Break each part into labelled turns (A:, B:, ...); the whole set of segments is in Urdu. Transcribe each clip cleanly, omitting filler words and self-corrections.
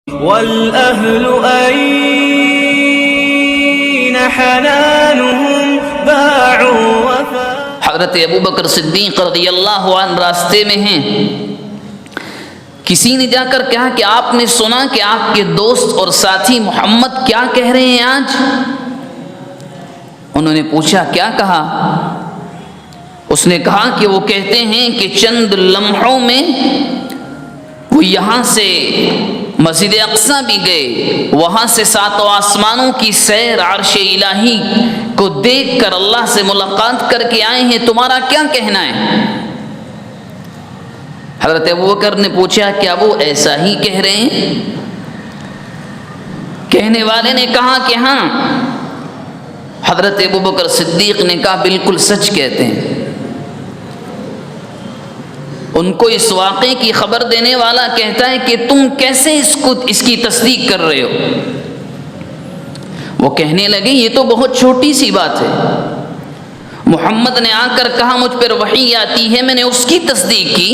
A: والأهل أين حنانهم باعوا وفاء.
B: حضرت ابوبکر صدیق رضی اللہ عنہ راستے میں ہیں. کسی نے جا کر کہا کہ آپ نے سنا کہ آپ کے دوست اور ساتھی محمد کیا کہہ رہے ہیں آج؟ انہوں نے پوچھا کیا کہا؟ اس نے کہا کہ وہ کہتے ہیں کہ چند لمحوں میں وہ یہاں سے مسجد اقصی بھی گئے، وہاں سے ساتوں آسمانوں کی سیر عرش الہی کو دیکھ کر اللہ سے ملاقات کر کے آئے ہیں، تمہارا کیا کہنا ہے؟ حضرت ابوبکر نے پوچھا کیا وہ ایسا ہی کہہ رہے ہیں؟ کہنے والے نے کہا کہ ہاں. حضرت ابوبکر صدیق نے کہا بالکل سچ کہتے ہیں. ان کو اس واقعے کی خبر دینے والا کہتا ہے کہ تم کیسے اس کی تصدیق کر رہے ہو؟ وہ کہنے لگے یہ تو بہت چھوٹی سی بات ہے. محمد نے آ کر کہا مجھ پر وحی آتی ہے، میں نے اس کی تصدیق کی.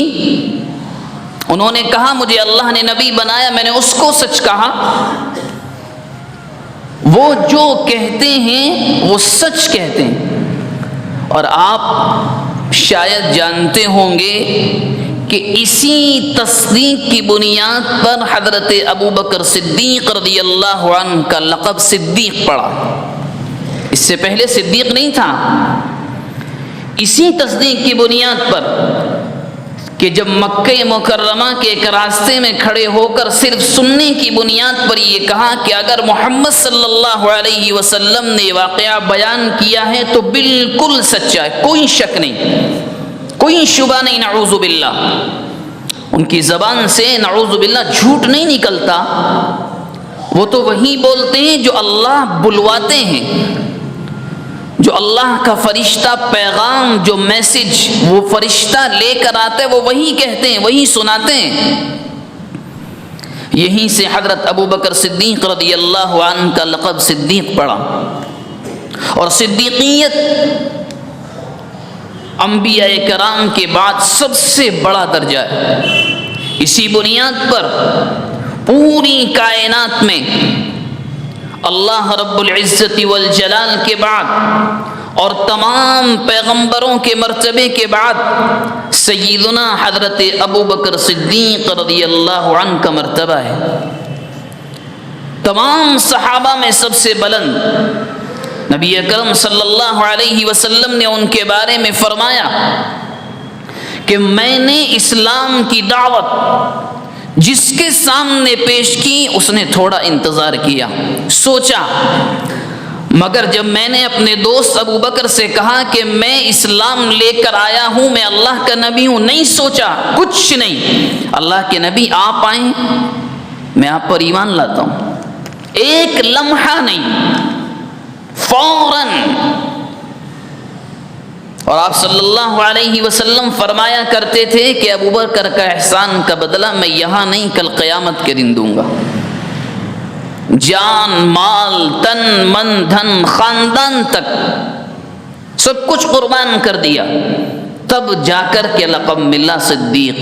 B: انہوں نے کہا مجھے اللہ نے نبی بنایا، میں نے اس کو سچ کہا. وہ جو کہتے ہیں وہ سچ کہتے ہیں. اور آپ شاید جانتے ہوں گے کہ اسی تصدیق کی بنیاد پر حضرت ابوبکر صدیق رضی اللہ عنہ کا لقب صدیق پڑا. اس سے پہلے صدیق نہیں تھا. اسی تصدیق کی بنیاد پر کہ جب مکہ مکرمہ کے ایک راستے میں کھڑے ہو کر صرف سننے کی بنیاد پر یہ کہا کہ اگر محمد صلی اللہ علیہ وسلم نے واقعہ بیان کیا ہے تو بالکل سچا ہے، کوئی شک نہیں، کوئی شبہ نہیں. نعوذ باللہ، ان کی زبان سے نعوذ باللہ جھوٹ نہیں نکلتا. وہ تو وہی بولتے ہیں جو اللہ بلواتے ہیں، جو اللہ کا فرشتہ پیغام، جو میسج وہ فرشتہ لے کر آتا ہے وہ وہی کہتے ہیں، وہی سناتے ہیں. یہیں سے حضرت ابوبکر صدیق رضی اللہ عنہ کا لقب صدیق پڑا. اور صدیقیت انبیاء کرام کے بعد سب سے بڑا درجہ ہے. اسی بنیاد پر پوری کائنات میں اللہ رب العزت والجلال کے بعد اور تمام پیغمبروں کے مرتبے کے بعد سیدنا حضرت ابوبکر صدیق رضی اللہ عنہ کا مرتبہ ہے. تمام صحابہ میں سب سے بلند. نبی اکرم صلی اللہ علیہ وسلم نے ان کے بارے میں فرمایا کہ میں نے اسلام کی دعوت جس کے سامنے پیش کی اس نے تھوڑا انتظار کیا، سوچا، مگر جب میں نے اپنے دوست ابوبکر سے کہا کہ میں اسلام لے کر آیا ہوں، میں اللہ کا نبی ہوں، نہیں سوچا کچھ نہیں، اللہ کے نبی آپ آئیں میں آپ پر ایمان لاتا ہوں. ایک لمحہ نہیں، فوراً. اور آپ صلی اللہ علیہ وسلم فرمایا کرتے تھے کہ ابوبکر کا احسان کا بدلہ میں یہاں نہیں کل قیامت کے دن دوں گا. جان، مال، تن، من، دھن، خاندان تک سب کچھ قربان کر دیا، تب جا کر کے لقب ملا صدیق.